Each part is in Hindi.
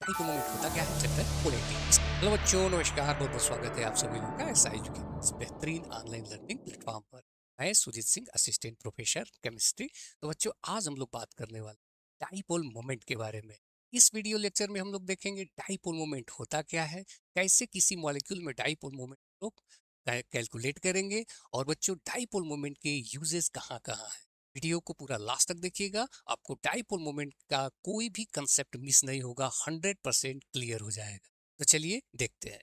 डाइपोल मोमेंट होता क्या है? Chapter polarity. हेलो बच्चों, नमस्कार, बहुत बहुत स्वागत है आप सभी लोगों का एसआईजू के इस बेहतरीन ऑनलाइन लर्निंग प्लेटफॉर्म पर। मैं Sujit Singh, assistant professor chemistry. तो बच्चों, आज हम लोग बात करने वाले डाइपोल मोमेंट के बारे में। इस वीडियो लेक्चर में हम लोग देखेंगे डाइपोल मोमेंट होता क्या है, कैसे किसी मॉलिक्यूल में डाइपोल मोमेंट लोग कैलकुलेट करेंगे, और बच्चों डाइपोल मोमेंट के यूजेस कहाँ कहाँ है। वीडियो को पूरा लास्ट तक देखिएगा, आपको डाइपोल मोमेंट का कोई भी कंसेप्ट मिस नहीं होगा, 100% क्लियर हो जाएगा। तो चलिए देखते हैं।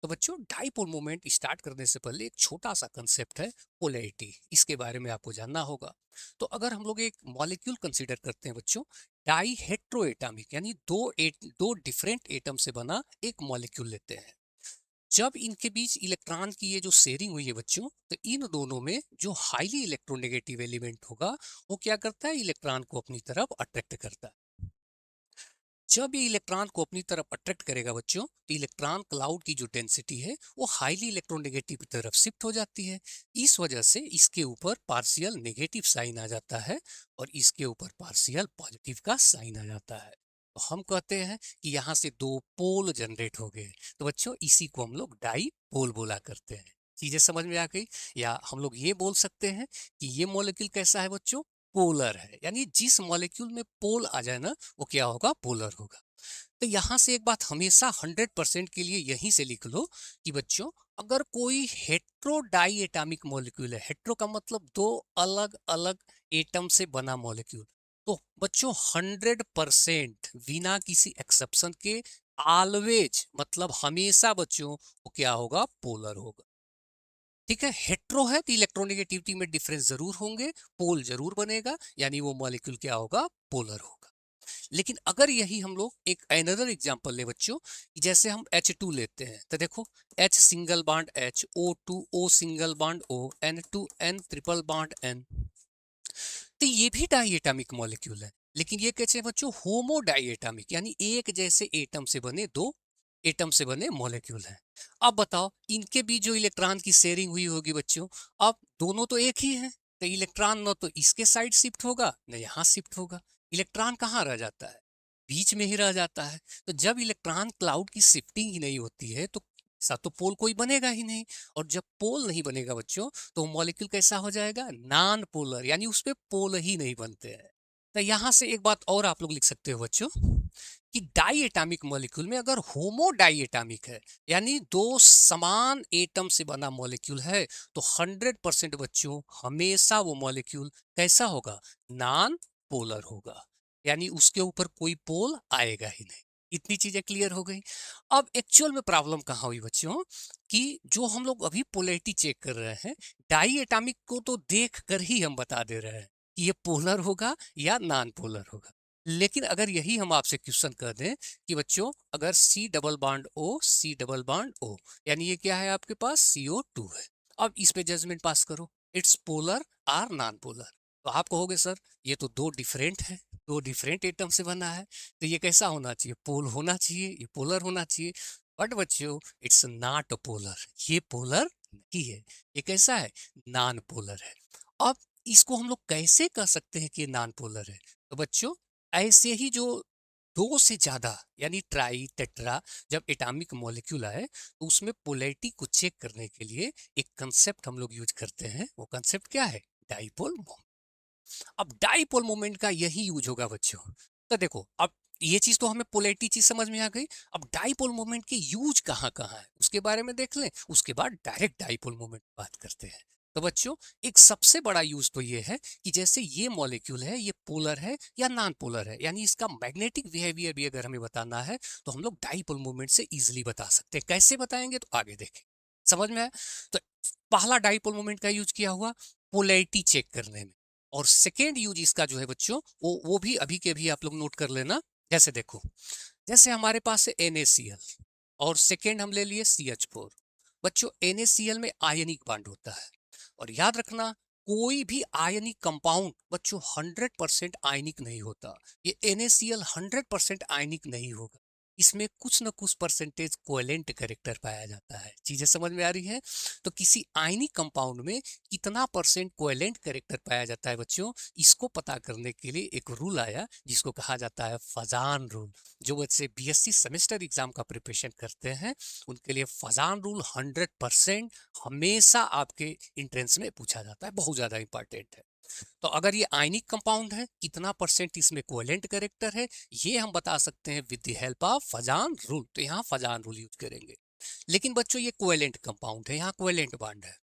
तो बच्चों, डाइपोल मोमेंट स्टार्ट करने से पहले एक छोटा सा कंसेप्ट है पोलैरिटी, इसके बारे में आपको जानना होगा। तो अगर हम लोग एक मॉलिक्यूल कंसीडर करते हैं बच्चों, डाई हेट्रोएटॉमिक यानी दो डिफरेंट एटम से बना एक मॉलिक्यूल लेते हैं। जब इनके बीच इलेक्ट्रॉन की ये जो शेयरिंग हुई है बच्चों, तो इन दोनों में जो हाईली इलेक्ट्रोनेगेटिव एलिमेंट होगा वो क्या करता है, इलेक्ट्रॉन को अपनी तरफ अट्रैक्ट करता है। जब ये इलेक्ट्रॉन को अपनी तरफ अट्रैक्ट करेगा बच्चों, तो इलेक्ट्रॉन क्लाउड की जो डेंसिटी है वो हाईली इलेक्ट्रोनेगेटिव की तरफ शिफ्ट हो जाती है। इस वजह से इसके ऊपर पार्शियल नेगेटिव साइन आ जाता है और इसके ऊपर पार्शियल पॉजिटिव का साइन आ जाता है। तो हम कहते हैं कि यहाँ से दो पोल जनरेट हो गए। तो बच्चों, इसी को हम लोग डाई पोल बोला करते हैं। चीजें समझ में आ गई? या हम लोग ये बोल सकते हैं कि ये मॉलिक्यूल कैसा है बच्चों, पोलर है। यानी जिस मॉलिक्यूल में पोल आ जाए ना, वो क्या होगा, पोलर होगा। तो यहां से एक बात हमेशा 100% के लिए यहीं से लिख लो कि बच्चों, अगर कोई हेट्रोडाई एटॉमिक मॉलिक्यूल है, हेट्रो का मतलब दो अलग अलग एटम से बना मॉलिक्यूल, तो बच्चों 100% बिना किसी एक्सेप्शन के ऑलवेज मतलब हमेशा बच्चों वो क्या होगा, पोलर होगा। ठीक है, हेट्रो है तो इलेक्ट्रोनेगेटिविटी में डिफरेंस जरूर होंगे, पोल जरूर बनेगा, यानी वो मॉलिक्यूल क्या होगा, पोलर होगा। लेकिन अगर यही हम लोग एक अनदर एग्जांपल ले बच्चों, जैसे हम H2 लेते हैं, तो देखो H single bond H, O2 O single bond O, N2 N triple bond N। तो ये भी डाइएटॉमिक मॉलिक्यूल है, लेकिन ये कैसे हैं बच्चों, होमो डाइएटॉमिक, यानी एक जैसे एटम से बने दो एटम से बने मॉलिक्यूल हैं। अब बताओ, इनके बीच जो इलेक्ट्रॉन की शेयरिंग हुई होगी बच्चों, अब दोनों तो एक ही हैं, तो इलेक्ट्रॉन न तो इसके साइड शिफ्ट होगा न यहाँ शिफ्ट होगा। इलेक्ट्रॉन कहाँ रह जाता है, बीच में ही रह जाता है। तो जब इलेक्ट्रॉन क्लाउड की शिफ्टिंग ही नहीं होती है तो ऐसा तो पोल कोई बनेगा ही नहीं। और जब पोल नहीं बनेगा बच्चों, तो मॉलिक्यूल कैसा हो जाएगा, नॉन पोलर, यानी उस पे पोल ही नहीं बनते हैं। तो यहां से एक बात और आप लोग लिख सकते हो बच्चों कि डाई एटॉमिक मॉलिक्यूल में अगर होमो डाई एटॉमिक है, यानी दो समान एटम से बना मॉलिक्यूल है, तो 100% बच्चों हमेशा वो मॉलिक्यूल कैसा होगा, नॉन पोलर होगा, यानी उसके ऊपर कोई पोल आएगा ही नहीं। इतनी चीजें क्लियर हो गई। अब एक्चुअल में प्रॉब्लम कहाँ हुई बच्चों, कि जो हम लोग अभी पोलैरिटी चेक कर रहे हैं, डाई एटॉमिक को तो देख कर ही हम बता दे रहे हैं कि ये पोलर होगा या नॉन पोलर होगा। लेकिन अगर यही हम आपसे क्वेश्चन कर दें कि बच्चों, अगर C double bond O C double bond O, यानी ये क्या है आपके पास, CO2 है। अब इस पे जजमेंट पास करो, इट्स पोलर और नॉन पोलर। तो आप कहोगे सर ये तो दो डिफरेंट है, दो डिफरेंट एटम से बना है, तो ये कैसा होना चाहिए, पोल होना चाहिए, ये पोलर होना चाहिए। बट बच्चों, इट्स नॉट पोलर, ये पोलर नहीं है, ये कैसा है, नॉन पोलर है। अब इसको हम लोग कैसे कह सकते हैं कि ये नॉन पोलर है? तो बच्चों, ऐसे ही जो दो से ज्यादा यानी ट्राई टेट्रा जब एटॉमिक मॉलिक्यूल आए, तो उसमें पोलैरिटी को चेक करने के लिए एक कंसेप्ट हम लोग यूज करते हैं। वो कंसेप्ट क्या है, डाइपोल मोमेंट। अब डाइपोल मोमेंट का यही यूज होगा बच्चों। तो देखो, अब ये चीज तो हमें पोलैरिटी चीज समझ में आ गई। अब डाइपोल मोमेंट के यूज कहाँ कहाँ है उसके बारे में देख लें, उसके बाद डायरेक्ट डाइपोल मोमेंट बात करते हैं। तो बच्चों, एक सबसे बड़ा यूज तो ये है कि जैसे ये मॉलिक्यूल है, ये पोलर है या नॉन पोलर है, यानी इसका मैग्नेटिक बिहेवियर भी अगर हमें बताना है, तो हम लोग डाइपोल मोमेंट से इजिली बता सकते हैं। कैसे बताएंगे, तो आगे देखें, समझ में आया? तो पहला डाइपोल मोमेंट का यूज किया हुआ पोलैरिटी चेक करने में, और सेकेंड यूज इसका जो है बच्चों, वो भी अभी के भी आप लोग नोट कर लेना। जैसे देखो, जैसे हमारे पास है NaCl और सेकेंड हम ले लिए CH4। बच्चों, NaCl में आयनिक बॉन्ड होता है, और याद रखना, कोई भी आयनिक कंपाउंड बच्चों 100% आयनिक नहीं होता। ये NaCl 100% आयनिक नहीं होगा। इसमें कुछ न कुछ परसेंटेज कोवेलेंट कैरेक्टर पाया जाता है। चीजें समझ में आ रही हैं? तो किसी आयनिक कंपाउंड में कितना परसेंट कोवेलेंट कैरेक्टर पाया जाता है बच्चों, इसको पता करने के लिए एक रूल आया जिसको कहा जाता है फजान रूल। जो बच्चे बीएससी सेमेस्टर एग्जाम का प्रिपरेशन करते हैं उनके लिए फजान रूल 100% हमेशा आपके इंट्रेंस में पूछा जाता है, बहुत ज्यादा इंपॉर्टेंट है। तो अगर ये आयनिक कंपाउंड है, कितना परसेंट इसमें कोवेलेंट कैरेक्टर है, ये हम बता सकते हैं with the help of Fajans rule. तो यहाँ फजान रूल यूज करेंगे। लेकिन बच्चों ये कोवेलेंट कंपाउंड है, यहाँ कोवेलेंट बॉन्ड है।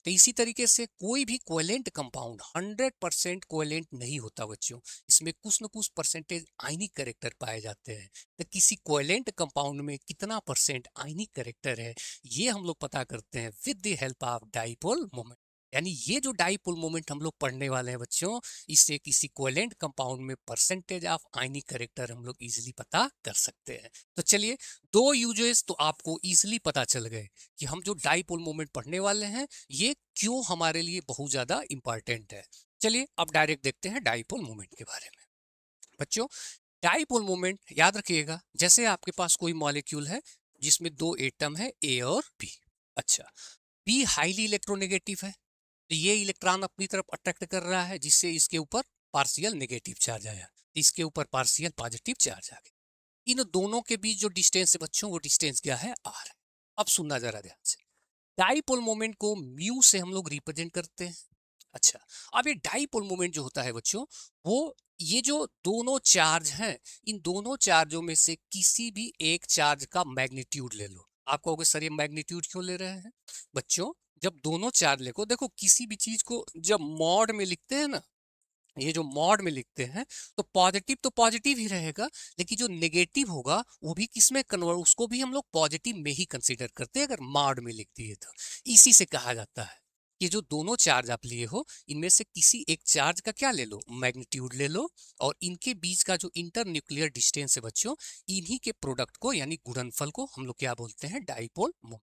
तो इसी तरीके से कोई भी कोवेलेंट कंपाउंड 100% कोवेलेंट नहीं होता बच्चों, इसमें कुछ न कुछ परसेंटेज आयनिक कैरेक्टर पाए जाते हैं। तो किसी कोवेलेंट कंपाउंड में कितना परसेंट आयनिक कैरेक्टर है, ये हम लोग पता करते हैं with the help of dipole moment. यानी ये जो डाइपोल मोमेंट हम लोग पढ़ने वाले हैं बच्चों, इससे किसी कोवेलेंट कंपाउंड में परसेंटेज ऑफ आयनिक कैरेक्टर हम लोग इजीली पता कर सकते हैं। तो चलिए, दो यूजेस तो आपको इजीली पता चल गए कि हम जो डाइपोल मोमेंट पढ़ने वाले हैं ये क्यों हमारे लिए बहुत ज्यादा इंपॉर्टेंट है। चलिए अब डायरेक्ट देखते हैं डाइपोल मोमेंट के बारे में। बच्चों, डाइपोल मोमेंट याद रखिएगा, जैसे आपके पास कोई मॉलिक्यूल है जिसमें दो एटम है ए और बी। अच्छा, बी हाईली इलेक्ट्रोनेगेटिव है, तो ये इलेक्ट्रॉन अपनी तरफ अट्रैक्ट कर रहा है जिससे इसके ऊपर पार्शियल नेगेटिव चार्ज आया, इसके ऊपर पार्शियल पॉजिटिव चार्ज आ गया। इन दोनों के बीच जो डिस्टेंस है बच्चों, वो डिस्टेंस क्या है, आर है। अब सुनना जरा ध्यान से, डाइपोल मोमेंट को म्यू से हम लोग रिप्रेजेंट करते हैं। अच्छा, अब ये डाइपोल मोमेंट जो होता है बच्चों, वो ये जो दोनों चार्ज हैं, इन दोनों चार्जों में से किसी भी एक चार्ज का मैग्नीट्यूड ले लो। आप कहोगे सर ये मैग्नीट्यूड क्यों ले रहे हैं? बच्चों, जब दोनों चार्ज लेको, देखो किसी भी चीज को जब मॉड में लिखते हैं ना, ये जो मॉड में लिखते हैं तो पॉजिटिव ही रहेगा, लेकिन जो नेगेटिव होगा वो भी किस में कन्वर्ट, उसको भी हम लोग पॉजिटिव में ही कंसीडर करते हैं अगर मॉड में लिख दिए तो। इसी से कहा जाता है कि जो दोनों चार्ज आप लिए हो, इनमें से किसी एक चार्ज का क्या ले लो, मैग्नीट्यूड ले लो, और इनके बीच का जो इंटर न्यूक्लियर डिस्टेंस है बच्चों, इन्हीं के प्रोडक्ट को यानी गुणनफल को हम लोग क्या बोलते हैं, डाइपोल मोमेंट।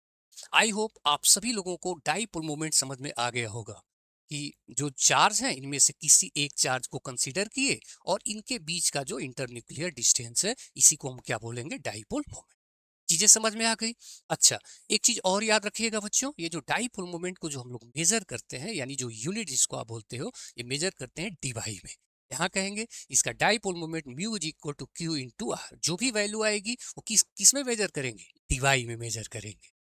आई होप आप सभी लोगों को डाइपोल मोमेंट समझ में आ गया होगा कि जो चार्ज हैं इनमें से किसी एक चार्ज को कंसीडर किए और इनके बीच का जो इंटरन्यूक्लियर डिस्टेंस है, इसी को हम क्या बोलेंगे, डाइपोल मोमेंट। चीजें समझ में आ गई? अच्छा, एक चीज और याद रखिएगा बच्चों, ये जो डाइपोल मोमेंट को जो हम लोग मेजर करते हैं, यानी जो यूनिट जिसको आप बोलते हो, ये मेजर करते हैं डीवाई में। यहाँ कहेंगे इसका dipole moment mu is equal to q into r. जो भी वैल्यू आएगी वो किस में मेजर करेंगे, डीवाई में मेजर करेंगे।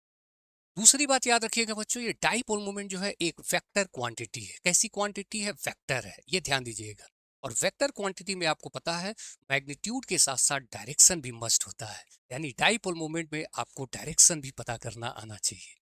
दूसरी बात याद रखिएगा बच्चों, ये डाइपोल मोमेंट जो है एक वेक्टर क्वांटिटी है। कैसी क्वांटिटी है, वेक्टर है, ये ध्यान दीजिएगा। और वेक्टर क्वांटिटी में आपको पता है मैग्नीट्यूड के साथ साथ डायरेक्शन भी मस्ट होता है, यानी डाइपोल मोमेंट में आपको डायरेक्शन भी पता करना आना चाहिए।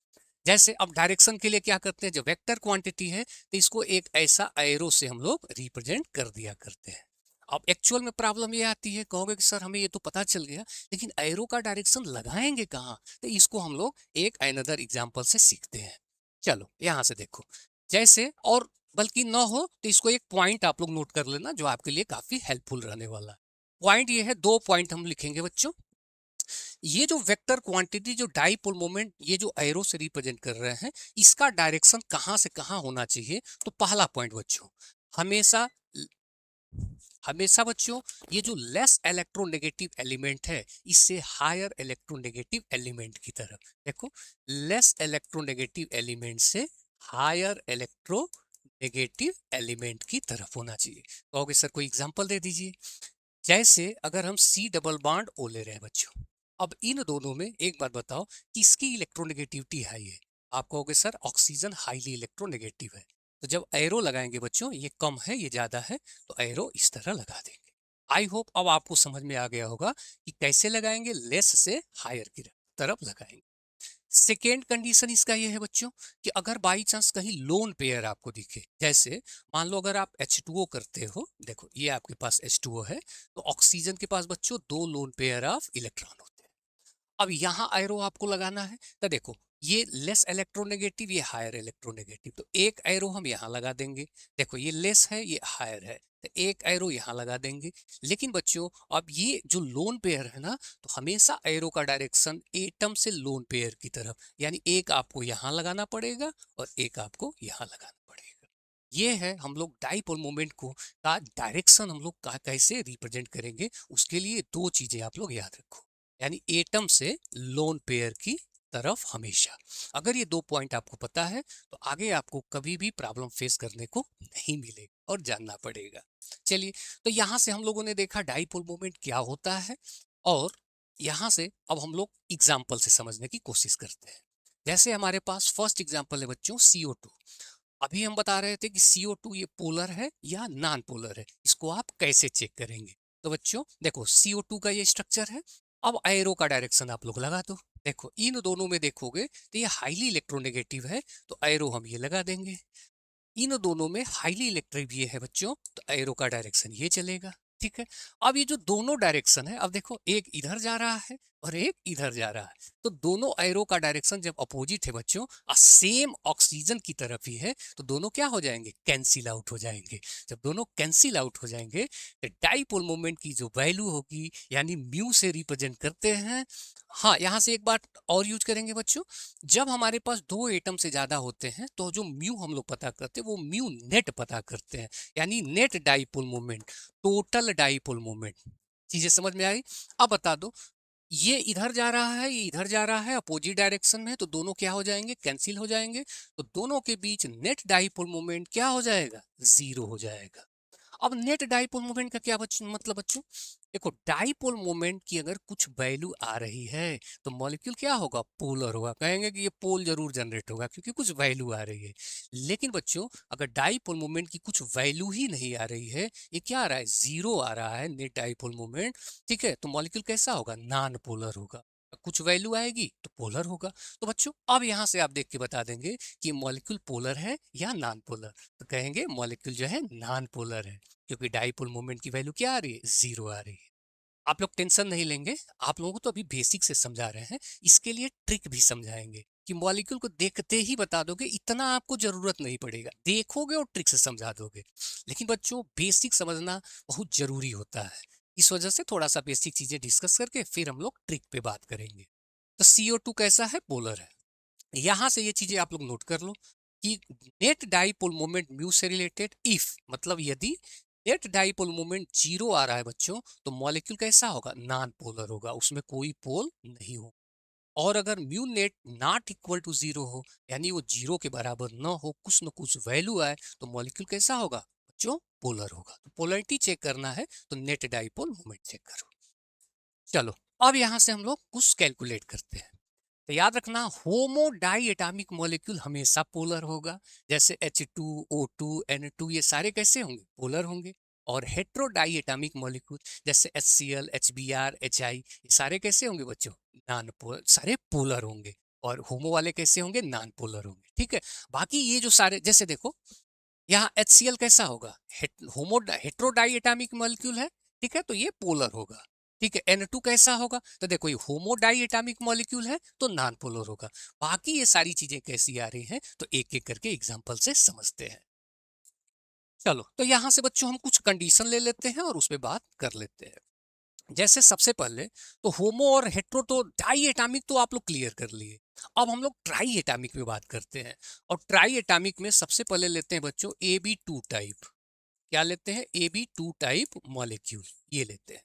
जैसे अब डायरेक्शन के लिए क्या करते हैं, जो वेक्टर क्वांटिटी है तो इसको एक ऐसा एरो से हम लोग रिप्रेजेंट कर दिया करते हैं। अब एक्चुअल में प्रॉब्लम ये आती है, कहोगे कि सर हमें ये तो पता चल गया, लेकिन एरो का डायरेक्शन लगाएंगे कहाँ? तो इसको हम लोग एक अनदर एग्जांपल से सीखते हैं। चलो यहाँ से देखो, जैसे और बल्कि ना हो तो इसको एक पॉइंट आप लोग नोट कर लेना जो आपके लिए काफी हेल्पफुल रहने वाला है। पॉइंट ये है, दो पॉइंट हम लिखेंगे बच्चों। ये जो वेक्टर क्वांटिटी, जो डाइपोल मोमेंट ये जो एरो से रिप्रेजेंट कर रहे हैं, इसका डायरेक्शन कहाँ से कहाँ होना चाहिए? तो पहला पॉइंट बच्चों, हमेशा हमेशा बच्चों ये जो लेस इलेक्ट्रोनेगेटिव एलिमेंट है, इससे हायर इलेक्ट्रोनेगेटिव एलिमेंट की तरफ देखो। लेस इलेक्ट्रोनेगेटिव एलिमेंट से हायर इलेक्ट्रोनेगेटिव एलिमेंट की तरफ होना चाहिए। कहोगे सर कोई एग्जांपल दे दीजिए। जैसे अगर हम सी डबल बॉन्ड ओ ले रहे हैं बच्चों, अब इन दोनों में एक बात बताओ, किसकी इलेक्ट्रोनेगेटिविटी हाई है? आप कहोगे सर ऑक्सीजन हाईली इलेक्ट्रोनेगेटिव है। तो जब एरो लगाएंगे बच्चों, ये कम है ये ज्यादा है, तो एरो इस तरह लगा देंगे। आई होप अब आपको समझ में आ गया होगा कि कैसे लगाएंगे, लेस से हायर की तरफ लगाएंगे। सेकेंड कंडीशन इसका ये है बच्चों कि अगर बाई चांस कहीं लोन पेयर आपको दिखे, जैसे मान लो अगर आप H2O करते हो, देखो ये आपके पास H2O है, तो ऑक्सीजन के पास बच्चों दो लोन पेयर ऑफ इलेक्ट्रॉन होते हैं। अब यहाँ एरो आपको लगाना है, तो देखो ये लेस इलेक्ट्रोनेगेटिव, ये हायर इलेक्ट्रोनेगेटिव, तो एक एरो हम यहाँ लगा देंगे। देखो ये लेस है ये हायर है, तो एक एरो यहाँ लगा देंगे। लेकिन बच्चों अब ये जो लोन पेयर है ना, तो हमेशा एरो का डायरेक्शन एटम से लोन पेयर की तरफ, यानी एक आपको यहाँ लगाना पड़ेगा और एक आपको यहाँ लगाना पड़ेगा। ये है हम लोग डाइपोल मोमेंट को का डायरेक्शन हम लोग का कैसे रिप्रेजेंट करेंगे, उसके लिए दो चीजें आप लोग याद रखो। यानी एटम से लोन पेयर की तरफ हमेशा। अगर ये 2 पॉइंट आपको पता है तो आगे आपको कभी भी प्रॉब्लम फेस करने को नहीं मिलेगा और जानना पड़ेगा। चलिए, तो यहाँ से हम लोगों ने देखा डाइपोल मोमेंट क्या होता है, और यहाँ से अब हम लोग एग्जाम्पल से समझने की कोशिश करते हैं। जैसे हमारे पास फर्स्ट एग्जाम्पल है बच्चों CO2। अभी हम बता रहे थे कि CO2 ये पोलर है या नॉन पोलर है, इसको आप कैसे चेक करेंगे। तो बच्चों देखो, CO2 का ये स्ट्रक्चर है। अब एरो का डायरेक्शन आप लोग लगा दो। देखो इन दोनों में देखोगे तो ये हाईली इलेक्ट्रोनेगेटिव है, तो एरो हम ये लगा देंगे। इन दोनों में हाईली इलेक्ट्रिक ये है बच्चों, तो एरो का डायरेक्शन ये चलेगा। ठीक है। अब ये जो दोनों डायरेक्शन है, अब देखो एक इधर जा रहा है और एक इधर जा रहा है, तो दोनों एरो का डायरेक्शन जब अपोजिट है बच्चों और सेम ऑक्सीजन की तरफ ही है, तो दोनों क्या हो जाएंगे, कैंसिल आउट हो जाएंगे। जब दोनों कैंसिल आउट हो जाएंगे तो डाइपोल मोमेंट की जो वैल्यू होगी, यानी म्यू से रिप्रेजेंट करते हैं। हाँ, यहाँ से एक बात और यूज करेंगे बच्चों, जब हमारे पास 2 एटम से ज्यादा होते हैं तो जो म्यू हम लोग पता करते हैं वो म्यू नेट पता करते हैं, यानी net dipole moment, total dipole moment. चीजें समझ में आई। अब बता दो, ये इधर जा रहा है, ये इधर जा रहा है अपोजिट डायरेक्शन में, तो दोनों क्या हो जाएंगे, कैंसिल हो जाएंगे। तो दोनों के बीच नेट डाइपोल मोमेंट क्या हो जाएगा, 0 हो जाएगा। अब नेट डाइपोल मोमेंट का क्या मतलब बच्चों, देखो डाइपोल मोमेंट की अगर कुछ वैल्यू आ रही है तो मॉलिक्यूल क्या होगा, पोलर होगा। कहेंगे कि ये पोल जरूर जनरेट होगा क्योंकि कुछ वैल्यू आ रही है। लेकिन बच्चों अगर डाइपोल मोमेंट की कुछ वैल्यू ही नहीं आ रही है, ये क्या आ रहा है, 0 आ रहा है नेट डाइपोल मोमेंट, ठीक है, तो मॉलिक्यूल कैसा होगा, नॉन पोलर होगा। कुछ वैल्यू आएगी तो पोलर होगा। तो बच्चों अब यहां से आप देख के बता देंगे कि मॉलिक्यूल पोलर है या नॉन पोलर। तो कहेंगे मॉलिक्यूल जो है नॉन पोलर है, क्योंकि डाइपोल मोमेंट की वैल्यू क्या आ रही है, 0 आ रही है। आप लोग टेंशन नहीं लेंगे, आप लोगों को तो अभी बेसिक से समझा रहे हैं, इसके लिए ट्रिक भी समझाएंगे कि मॉलिक्यूल को देखते ही बता दोगे, इतना आपको जरूरत नहीं पड़ेगा, देखोगे और ट्रिक से समझा दोगे। लेकिन बच्चों बेसिक समझना बहुत जरूरी होता है, इस वजह से थोड़ा सा बेसिक चीजें डिस्कस करके फिर हम लोग ट्रिक पे बात करेंगे। तो CO2 कैसा है, पोलर है। यहां से ये चीजें आप लोग नोट कर लो कि नेट डाइपोल मोमेंट म्यू से रिलेटेड, इफ मतलब यदि नेट डाइपोल मोमेंट 0 आ रहा है बच्चों, तो मॉलिक्यूल कैसा होगा, नॉन पोलर होगा, उसमें कोई पोल नहीं हो। और अगर mu net not equal to 0 हो, यानी वो 0 के बराबर न हो, कुछ न कुछ वैल्यू आए, तो मॉलिक्यूल कैसा होगा बच्चों, पोलर होगा। तो पोलरिटी चेक करना है तो नेट डाइपोल मोमेंट चेक करो। चलो, अब यहां से हम लोग कुछ कैलकुलेट करते हैं। तो याद रखना, होमो डाई एटॉमिक मॉलिक्यूल हमेशा पोलर होगा, जैसे H2O2 N2 ये सारे कैसे होंगे, पोलर होंगे। और हेट्रो डाई एटॉमिक मॉलिक्यूल जैसे HCl HBr HI ये सारे कैसे होंगे बच्चों, नॉन पोलर, सारे पोलर होंगे। और होमो वाले कैसे होंगे, नॉन पोलर होंगे। ठीक है। बाकी ये जो सारे, जैसे देखो यहाँ HCl कैसा होगा, होमो हेट्रो डाई एटॉमिक मॉलिक्यूल है, ठीक है, तो ये पोलर होगा। ठीक है। N2 कैसा होगा, तो देखो ये होमो डाई एटॉमिक मॉलिक्यूल है तो नॉन पोलर होगा। बाकी ये सारी चीजें कैसी आ रही हैं तो एक एक करके एग्जांपल से समझते हैं। चलो, तो यहां से बच्चों हम कुछ कंडीशन ले लेते हैं और उस पर बात कर लेते हैं। जैसे सबसे पहले तो होमो और हेट्रो तो डाई एटॉमिक तो आप लोग क्लियर कर लिए। अब हम लोग ट्राई एटॉमिक में बात करते हैं। और ट्राई एटॉमिक में सबसे पहले लेते हैं बच्चों AB2 टाइप। क्या लेते हैं, AB2 टाइप मॉलिक्यूल ये लेते हैं।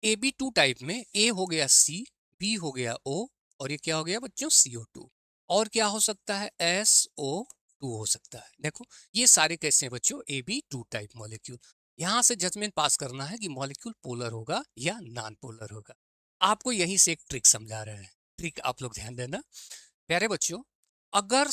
AB2 टाइप में ए हो गया C, बी हो गया O, और ये क्या हो गया बच्चों, CO2। और क्या हो सकता है, SO2 हो सकता है। देखो ये सारे कैसे हैं बच्चों, AB2 टाइप मॉलिक्यूल। यहां से जजमेंट पास करना है कि मॉलिक्यूल पोलर होगा या नॉन पोलर होगा। आपको यहीं से एक ट्रिक समझा रहे हैं, ट्रिक आप लोग ध्यान देना प्यारे बच्चों। अगर